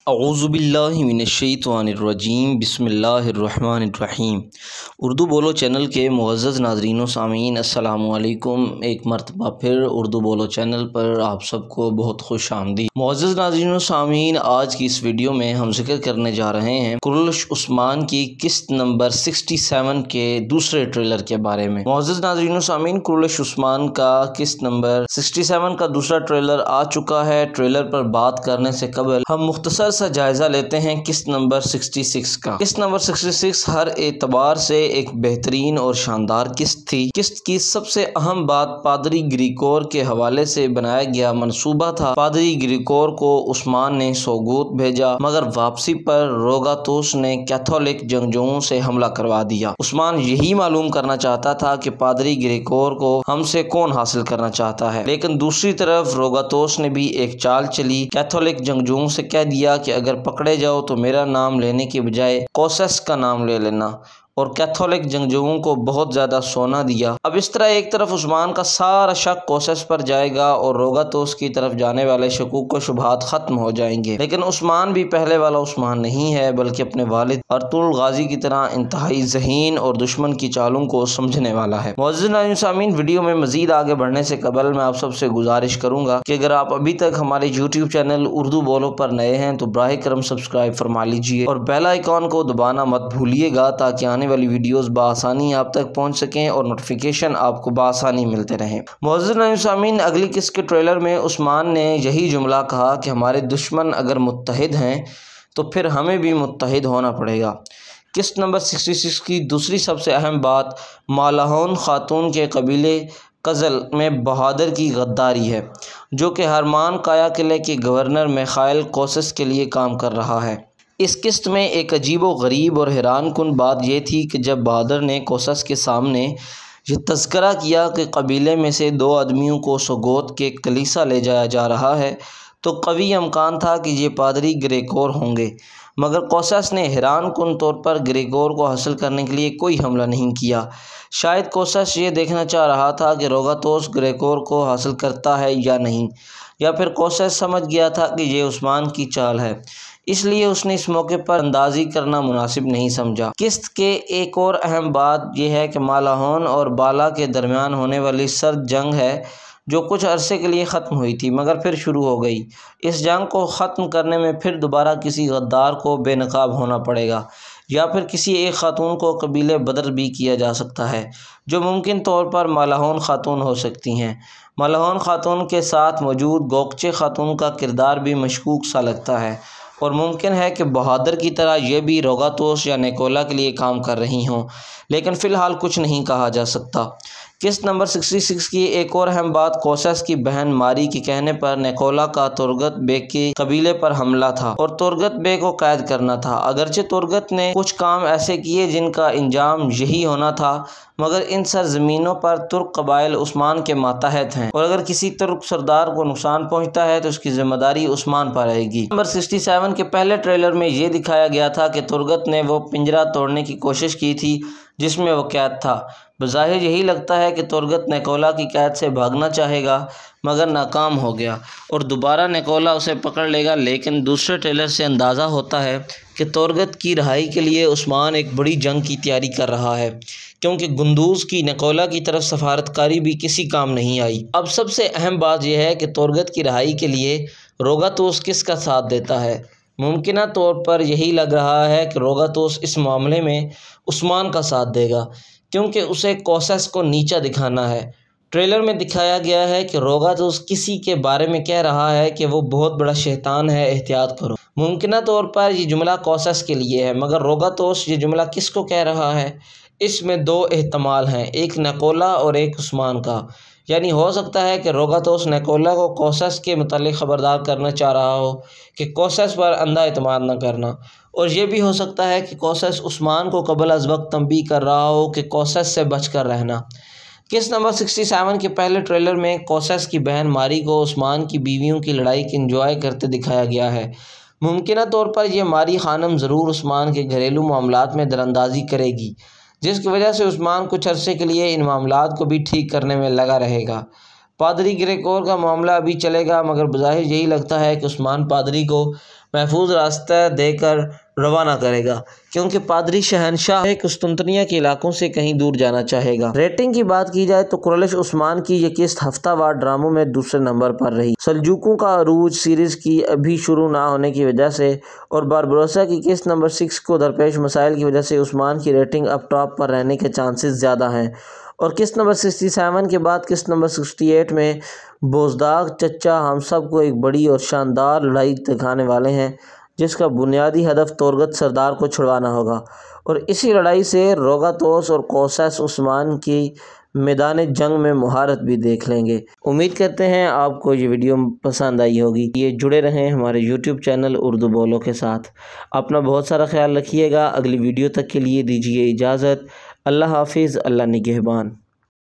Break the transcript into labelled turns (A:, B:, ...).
A: औज़ुबिल्लाहि मिनश्शैतानिर्रजीम बिस्मिल्लाहिर्रहमानिर्रहीम। उर्दू बोलो चैनल के मुअज़्ज़ज़ नाज़रीन व सामीन अस्सलामु अलैकुम। एक मरतबा फिर उर्दू बोलो चैनल पर आप सबको बहुत खुश आमदीद। मुअज़्ज़ज़ नाज़रीन व सामीन, आज की इस वीडियो में हम जिक्र करने जा रहे हैं कुरैश उस्मान की किस्त नंबर 67 के दूसरे ट्रेलर के बारे में। मुअज़्ज़ज़ नाज़रीन व सामीन, कुरैश उस्मान का किस्त नंबर 67 का दूसरा ट्रेलर आ चुका है। ट्रेलर पर बात करने से कबल हम मुख्तसर सा जायज़ा लेते हैं किस्त नंबर 66 का। किस्त नंबर 66 हर एतबार से एक बेहतरीन और शानदार किस्त थी। किस्त की सबसे अहम बात पादरी ग्रिगोर के हवाले से बनाया गया मंसूबा था। पादरी ग्रिगोर को उस्मान ने सोगूत भेजा, मगर वापसी पर रोगातोस ने कैथोलिक जंगजुओं से हमला करवा दिया। उस्मान यही मालूम करना चाहता था कि पादरी ग्रिगोर को हमसे कौन हासिल करना चाहता है, लेकिन दूसरी तरफ रोगातोस ने भी एक चाल चली। कैथोलिक जंगजुओं से कह दिया कि अगर पकड़े जाओ तो मेरा नाम लेने की बजाय कोसेस का नाम ले लेना, और कैथोलिक जंगजुओं को बहुत ज़्यादा सोना दिया। अब इस तरह एक तरफ उस्मान का सारा शक कोसेस पर जाएगा और रोगातोस की तरफ जाने वाले शकूक व शुबहात ख़त्म हो जाएंगे। लेकिन उस्मान भी पहले वाला उस्मान नहीं है, बल्कि अपने वालिद अर्तुगरुल गाज़ी की तरह इंतहाई ज़हीन और दुश्मन की चालों को समझने वाला है। मुअज़्ज़ज़ नाज़रीन सामीन, वीडियो में मज़ीद आगे बढ़ने से कबल मैं आप सबसे गुजारिश करूँगा कि अगर आप अभी तक हमारे यूट्यूब चैनल उर्दू बोलो पर नए हैं तो बराह करम सब्सक्राइब फरमा लीजिए और बेल आइकॉन को दबाना मत भूलिएगा, ताकि आने वाली वीडियोस बआसानी आप तक पहुंच सकें और नोटिफिकेशन आपको बआसानी मिलते रहें। मुअज़्ज़ज़ नाज़रीन सामीन, अगली किस्त के ट्रेलर में उस्मान ने यही जुमला कहा कि हमारे दुश्मन अगर मुत्तहिद हैं तो फिर हमें भी मुत्तहिद होना पड़ेगा। किस्त नंबर 66 की दूसरी सबसे अहम बात मालाहोन खातून के कबीले कज़ल में बहादुर की गद्दारी है, जो कि हरमान काया किले के गवर्नर मिखाइल कोसेस के लिए काम कर रहा है। इस किस्त में एक अजीबो गरीब और हैरान कुन बात यह थी कि जब बहादुर ने कोसेस के सामने ये तज़किरा किया कि कबीले में से 2 आदमियों को सोगोत के कलीसा ले जाया जा रहा है, तो कवी इम्कान था कि ये पादरी ग्रिगोर होंगे। मगर कोसेस ने हैरान कुन तौर पर ग्रिगोर को हासिल करने के लिए कोई हमला नहीं किया। शायद कोसेस ये देखना चाह रहा था कि रोगातोस ग्रिगोर को हासिल करता है या नहीं, या फिर कोसेस समझ गया था कि ये उस्मान की चाल है, इसलिए उसने इस मौके पर अंदाजी करना मुनासिब नहीं समझा। किस्त के एक और अहम बात यह है कि मालाहोन और बाला के दरमियान होने वाली सर्द जंग है, जो कुछ अरसे के लिए ख़त्म हुई थी मगर फिर शुरू हो गई। इस जंग को ख़त्म करने में फिर दोबारा किसी गद्दार को बेनकाब होना पड़ेगा, या फिर किसी एक खातून को कबीले बदर भी किया जा सकता है, जो मुमकिन तौर पर मालाहोन खातून हो सकती हैं। मालाहोन खातून के साथ मौजूद गोकचे खातून का किरदार भी मशकूक सा लगता है, और मुमकिन है कि बहादुर की तरह ये भी रोगातोस या निकोला के लिए काम कर रही हों, लेकिन फ़िलहाल कुछ नहीं कहा जा सकता। किस्त नंबर 66 की एक और अहम बात कोसेस की बहन मारी के कहने पर निकोला का तुर्गत बेग के कबीले पर हमला था और तुर्गत बेग को कैद करना था। अगरचे तुर्गत ने कुछ काम ऐसे किए जिनका इंजाम यही होना था, मगर इन सरजमीनों पर तुर्क कबाइल उस्मान के मातहत हैं, और अगर किसी तुर्क सरदार को नुकसान पहुंचता है तो उसकी जिम्मेदारी उस्मान पर रहेगी। नंबर 67 के पहले ट्रेलर में ये दिखाया गया था कि तुर्गत ने वो पिंजरा तोड़ने की कोशिश की थी जिसमें वो कैद था। बज़ाहिर यही लगता है कि तुर्गत निकोला की कैद से भागना चाहेगा, मगर नाकाम हो गया और दोबारा निकोला उसे पकड़ लेगा। लेकिन दूसरे ट्रेलर से अंदाज़ा होता है कि तुर्गत की रिहाई के लिए उस्मान एक बड़ी जंग की तैयारी कर रहा है, क्योंकि गुंदूज़ की निकोला की तरफ सफारतकारी भी किसी काम नहीं आई। अब सबसे अहम बात यह है कि तुर्गत की रिहाई के लिए रोगातोस किसका साथ देता है। मुमकिन तौर पर यही लग रहा है कि रोगातोस इस मामले में उस्मान का साथ देगा, क्योंकि उसे कोसेस को नीचा दिखाना है। ट्रेलर में दिखाया गया है कि रोगातोस किसी के बारे में कह रहा है कि वो बहुत बड़ा शैतान है, एहतियात करो। मुमकिन तौर पर ये जुमला कोसेस के लिए है, मगर रोगातोस ये जुमला किसको कह रहा है, इसमें 2 एहतमाल हैं, एक निकोला और एक उस्मान का। यानी हो सकता है कि रोगातोस निकोला को कोसेस के मुतालिक ख़बरदार करना चाह रहा हो कि कोसेस पर अंधा एतमाद न करना, और ये भी हो सकता है कि कोसेस उस्मान को कबल अज़ वक्त तंबीह कर रहा हो कि कोसेस से बच कर रहना। किस्त नंबर 67 के पहले ट्रेलर में कोसेस की बहन मारी को उस्मान की बीवियों की लड़ाई की इंजॉय करते दिखाया गया है। मुमकिन तौर पर यह मारी खानम ज़रूर उस्मान के घरेलू मामलात में दरअंदाज़ी करेगी, जिसकी वजह से उस्मान कुछ अरसे के लिए इन मामलात को भी ठीक करने में लगा रहेगा। पादरी ग्रिगोर का मामला अभी चलेगा, मगर बज़ाहिर यही लगता है कि उस्मान पादरी को महफूज रास्ता देकर रवाना करेगा, क्योंकि पादरी शहनशाह कुस्तुनतनिया के इलाकों से कहीं दूर जाना चाहेगा। रेटिंग की बात की जाए तो कुरैश उस्मान की ये किस्त हफ्तावार ड्रामों में दूसरे नंबर पर रही। सल्जूकों का अरूज सीरीज़ की अभी शुरू ना होने की वजह से और बारबरोसा की किस्त नंबर 6 को दरपेश मसाइल की वजह से उस्मान की रेटिंग अब टॉप पर रहने के चांसेस ज़्यादा हैं। और किस्त नंबर 67 के बाद किस्त नंबर 68 में बोजदाग चचा हम सब को एक बड़ी और शानदार लड़ाई दिखाने वाले हैं, जिसका बुनियादी हदफ तोरगत सरदार को छुड़वाना होगा। और इसी लड़ाई से रोगातोस और कोसस उस्मान की मैदान जंग में महारत भी देख लेंगे। उम्मीद करते हैं आपको ये वीडियो पसंद आई होगी। ये जुड़े रहें हमारे YouTube चैनल उर्दू बोलो के साथ। अपना बहुत सारा ख्याल रखिएगा। अगली वीडियो तक के लिए दीजिए इजाज़त। अल्लाह हाफिज़, अल्लाह निगहबान।